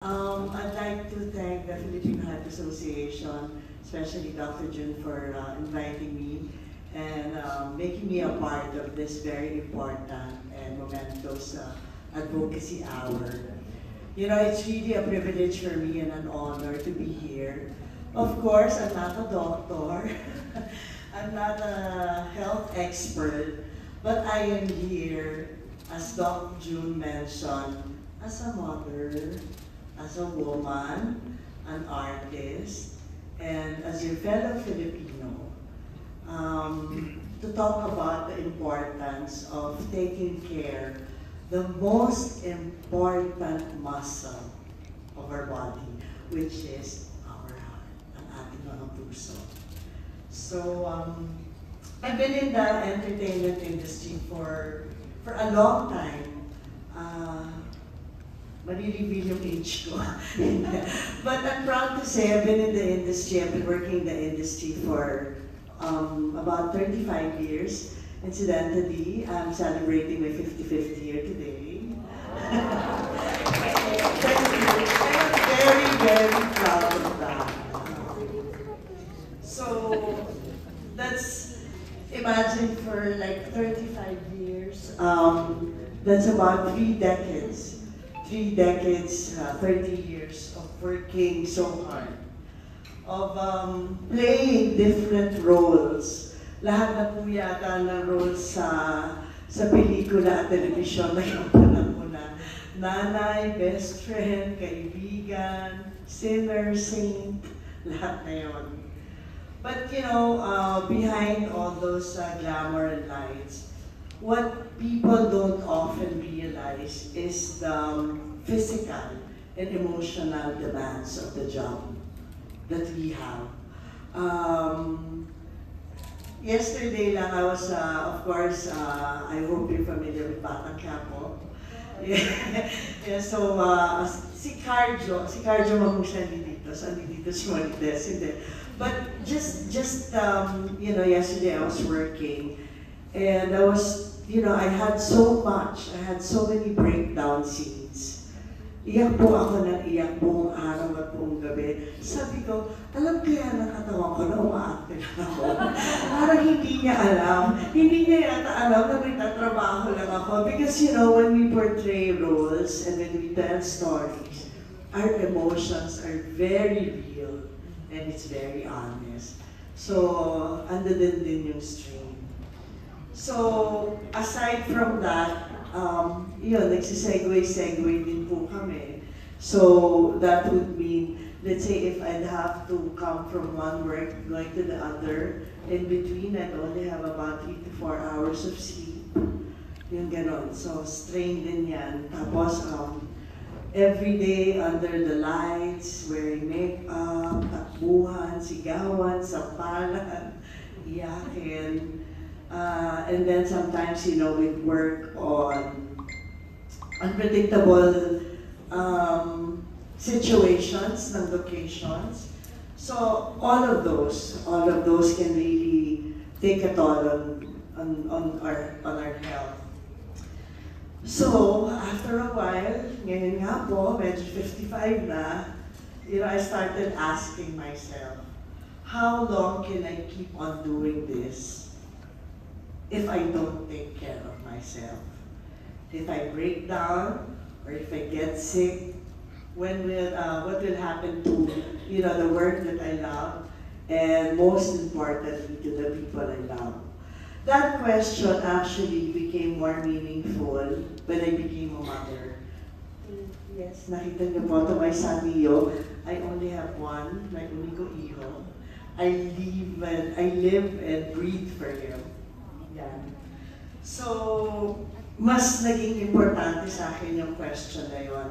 I'd like to thank the Philippine Heart Association, especially Dr. Jun, for inviting me and making me a part of this very important and momentous advocacy hour. You know, it's really a privilege for me and an honor to be here. Of course, I'm not a doctor, I'm not a health expert, but I am here, as Dr. June mentioned, as a mother, as a woman, an artist, and as your fellow Filipino, to talk about the importance of taking care the most important muscle of our body, which is our heart, ang ating mga puso. So, I've been in the entertainment industry for a long time. Marireveal yung age ko. But I'm proud to say I've been in the industry, I've been working in the industry for about 35 years. Incidentally, I'm celebrating my 55th year today. I'm very, very proud of that. So, that's, imagine for like 35 years, that's about 3 decades. 3 decades, 30 years of working so hard, of playing different roles. Lahat na po yata ng roles sa pelikula at telebisyon na yung panahon na nanay, best friend, kaibigan, sinner, saint, lahat na yun. But you know, behind all those glamour and lights, what people don't often realize is the physical and emotional demands of the job that we have. Yesterday lang I was, of course, I hope you're familiar with Batang Quiapo. Yeah, so, si Carjo Mamusha dito, so dito si Marites, hindi. But just you know, yesterday I was working, and I was, you know, I had so many breakdown scenes. Iyak po ako ng iyak buong araw at buong gabi. Sabi ko, alam kaya ng katawan ko na umaakte lang ako. Parang hindi niya alam. Hindi niya yata alam na may tatrabaho lang ako. Because, you know, when we portray roles and when we tell stories, our emotions are very real and it's very honest. So, ando din yung stream. So, aside from that, yun, nagsisegue din po kami. So, that would mean, let's say if I'd have to come from one work going to the other, in between I'd only have about 3 to 4 hours of sleep. Yung ganon. So, strain din yan. Tapos, every day under the lights, wearing makeup, takbuhan, sigawan, sapalan, iyakin. And then sometimes, you know, we'd work on unpredictable situations and locations. So all of those can really take a toll on our health. So after a while, ngayon nga po, medyo 55 na, you know, I started asking myself, how long can I keep on doing this if I don't take care of myself? If I break down, or if I get sick, what will happen to, you know, the work that I love, and most importantly, to the people I love? That question actually became more meaningful when I became a mother. Yes, nakita niyo po, to my son Leo, I only have one, my unico hijo. I live and breathe for him. Yan. So, mas naging importante sa akin yung question na yun.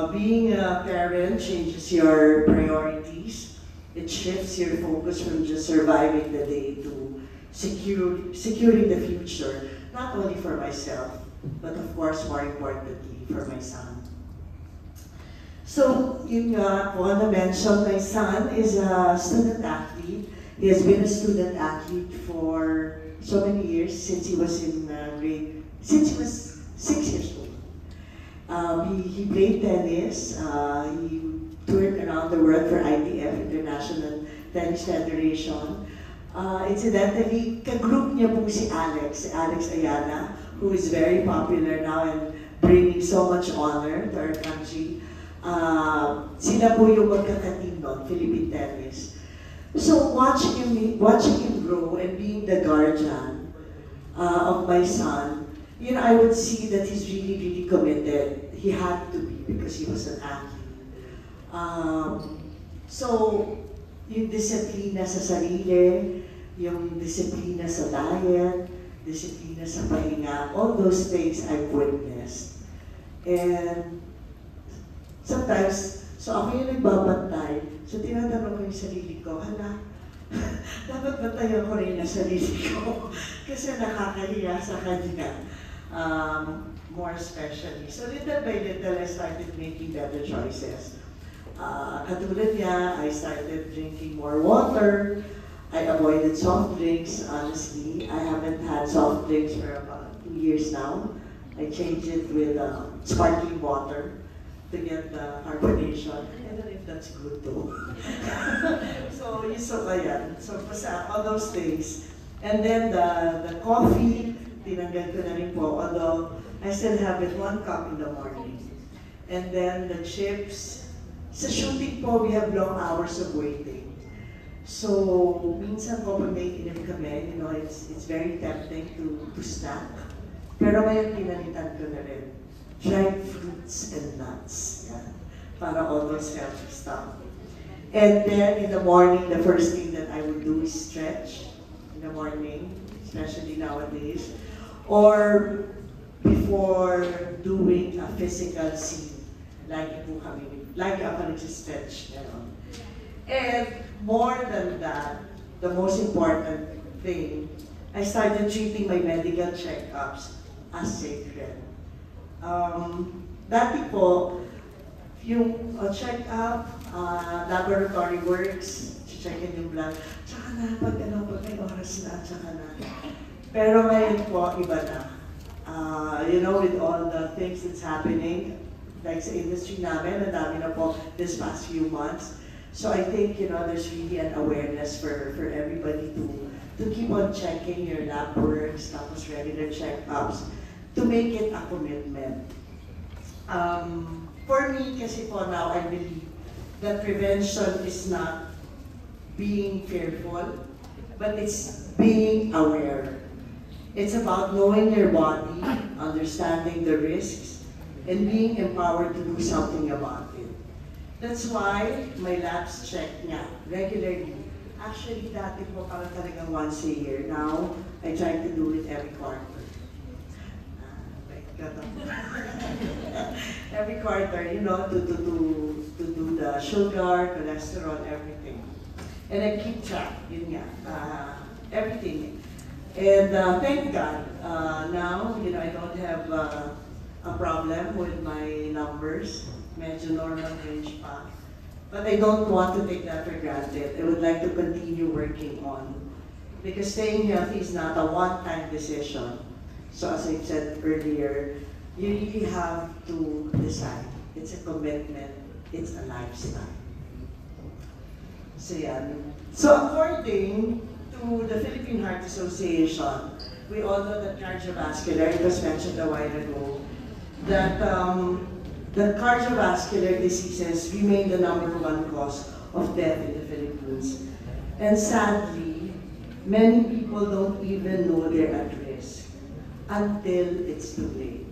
Being a parent changes your priorities. It shifts your focus from just surviving the day to securing the future, not only for myself, but of course, more importantly, for my son. So, yun nga po na-mention, my son is a student athlete. He has been a student athlete for so many years, since he was in since he was 6 years old. He played tennis. He toured around the world for ITF, International Tennis Federation. Incidentally, ka-group niya po si Alex Ayala, who is very popular now and bringing so much honor to our country. Sila po yung magkakateam nun, Philippine Tennis. So watching him grow and being the guardian of my son, you know, I would see that he's really, really committed. He had to be because he was an athlete. So, yung disiplina sa sarili, yung disiplina sa diet, disiplina sa pahinga, all those things I've witnessed. And sometimes, so ako yung nagbabantay, so tinatanong ko yung sarili ko, hala, dapat bantayan ko rin ang sarili ko kasi nakakahiya sa kanya. More especially. So little by little, I started making better choices. Katulad niya, I started drinking more water. I avoided soft drinks, honestly. I haven't had soft drinks for about 2 years now. I changed it with sparkling water to get the carbonation. I don't know if that's good though. So, yan. So, basta, all those things. And then the coffee, tinanggal ko na rin po, although I still have it 1 cup in the morning. And then the chips. Sa shooting po, we have long hours of waiting. So, minsan po pag may inip kami, you know, it's very tempting to snack. Pero ngayon, pinalitan ko na rin. Dried fruits and nuts. Yan. Para all those healthy stuff. And then, in the morning, the first thing that I would do is stretch in the morning, especially nowadays. Or before doing a physical scene, lagi ako nag-stretch. And more than that, the most important thing, I started treating my medical checkups as sacred. Dati po, yung check-up, laboratory works, checkin yung blood, tsaka na, pag may oras na, tsaka na. Pero ngayon po, iba na. You know, with all the things that's happening, like sa industry namin, ang dami na po this past few months. So I think, you know, there's really an awareness for everybody to keep on checking your lab works, tapos regular checkups, to make it a commitment. For me, kasi po now, I believe that prevention is not being fearful, but it's being aware. It's about knowing your body, understanding the risks, and being empowered to do something about it. That's why my labs check nga regularly. Actually, dati po parang talagang once a year. Now, I try to do it every quarter. Every quarter, you know, to do the sugar, cholesterol, everything. And I keep track, yun nga, everything. And thank God, now, you know, I don't have a problem with my numbers. Medyo normal range pa. But I don't want to take that for granted. I would like to continue working on. Because staying healthy is not a one-time decision. So as I said earlier, you really have to decide. It's a commitment. It's a lifestyle. So yan. So according to the Philippine Heart Association, we all know that cardiovascular, it was mentioned a while ago, that the cardiovascular diseases remain the #1 cause of death in the Philippines. And sadly, many people don't even know they're at risk until it's too late.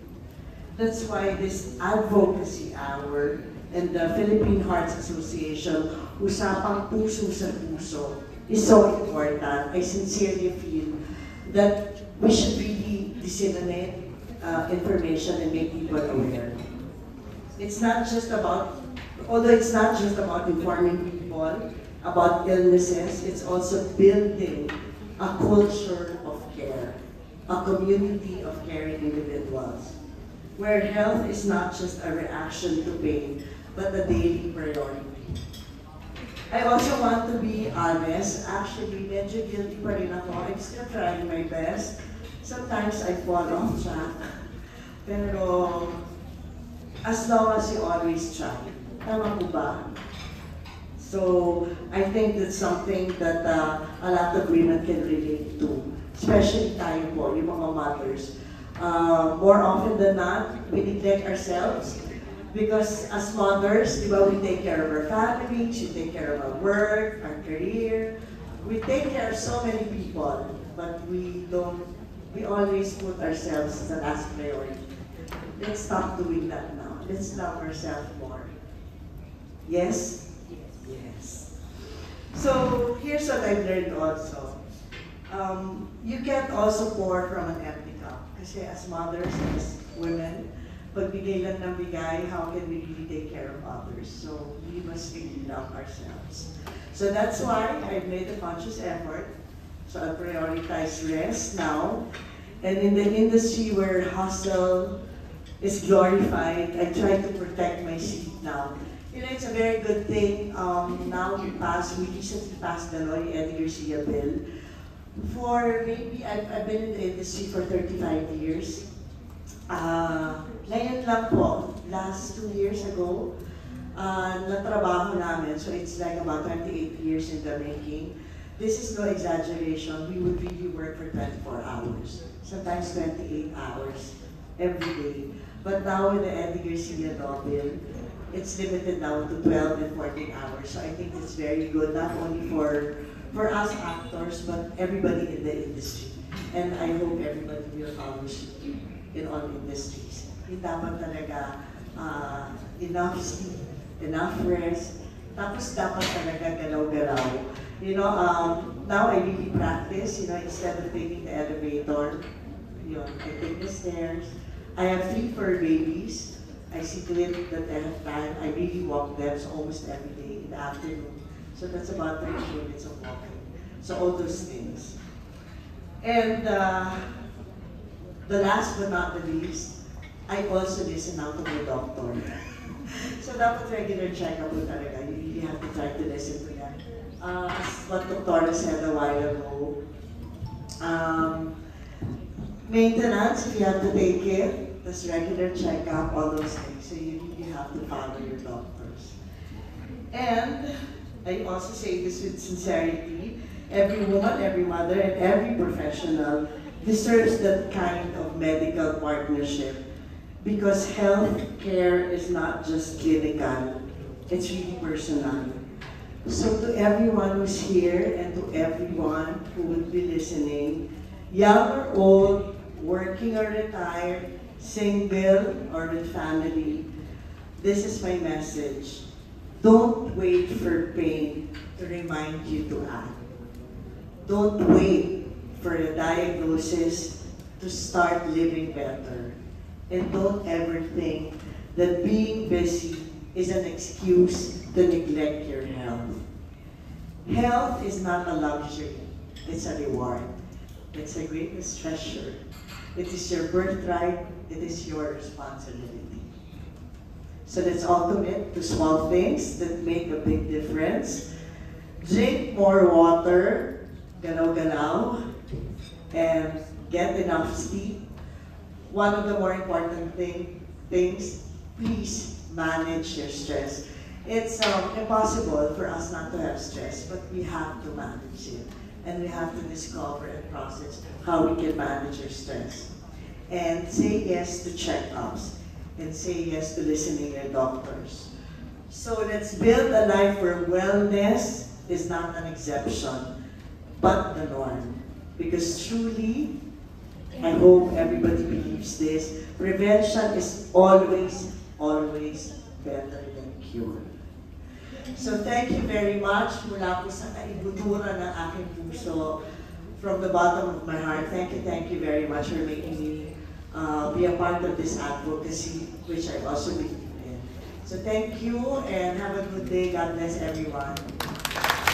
That's why this advocacy hour and the Philippine Heart Association, Usapang Puso sa Puso, is so important. I sincerely feel that we should really disseminate information and make people aware. It's not just about, although it's not just about informing people about illnesses, it's also building a culture of care, a community of caring individuals, where health is not just a reaction to pain, but a daily priority. I also want to be honest. Actually, medyo guilty pa rin ako. I'm still trying my best. Sometimes I fall off track. Pero as long as you always try. Tama po ba? So, I think that's something that a lot of women can relate to. Especially tayo po, yung mga mothers. More often than not, we neglect ourselves. Because as mothers, di ba, we take care of our families, we take care of our work, our career. We take care of so many people, but we always put ourselves as the last priority. Let's stop doing that now. Let's love ourselves more. Yes? Yes. So, here's what I've learned also. You can't also pour from an empty cup. Kasi as mothers, as women, pagbigay lang ng bigay, how can we really take care of others? So, we must really love ourselves. So that's why I've made a conscious effort. So I'll prioritize rest now. And in the industry where hustle is glorified, I try to protect my seat now. You know, it's a very good thing. Now we recently passed the law, the Eddie Garcia bill. For maybe, I've been in the industry for 35 years. Ngayon lang po, last 2 years ago, natrabaho namin, so it's like about 28 years in the making. This is no exaggeration, we would really work for 24 hours, sometimes 28 hours every day. But now with the Eddie Garcia law bill, it's limited now to 12 and 14 hours. So I think it's very good, not only for us actors, but everybody in the industry. And I hope everybody will follow suit in all industries. Yung dapat talaga enough sleep, enough rest, tapos dapat talaga galaw-galaw. You know, now I really practice, you know, instead of taking the elevator, you know, I take the stairs. I have 3 fur babies. I see to it that I have time. I really walk them so almost every day in the afternoon. So that's about 30 minutes of walking. So all those things. And the last but not the least, I also listen out to my doctor. So dapat regular check-up po talaga. You really have to try to listen to that. As what Dr. said a while ago, maintenance, if you have to take it, that's regular check-up, all those things. So you really have to follow your doctors. And I also say this with sincerity, every woman, every mother, and every professional deserves that kind of medical partnership, because health care is not just clinical, it's really personal. So to everyone who's here and to everyone who would be listening, young or old, working or retired, single or with family, this is my message. Don't wait for pain to remind you to act. Don't wait for a diagnosis to start living better. And don't ever think that being busy is an excuse to neglect your health. Health is not a luxury, it's a reward. It's a greatest treasure. It is your birthright, it is your responsibility. So let's all commit to small things that make a big difference. Drink more water, galaw-galaw, and get enough sleep. One of the more important things, please manage your stress. It's impossible for us not to have stress, but we have to manage it. And we have to discover and process how we can manage our stress. And say yes to checkups, and say yes to listening to your doctors. So let's build a life where wellness is not an exception, but the norm. Because truly, I hope everybody believes this, prevention is always, always better than cure. So thank you very much mula po sa kaibuturan ng aking puso, from the bottom of my heart. Thank you very much for making me be a part of this advocacy, which I also believe in. So thank you and have a good day. God bless everyone.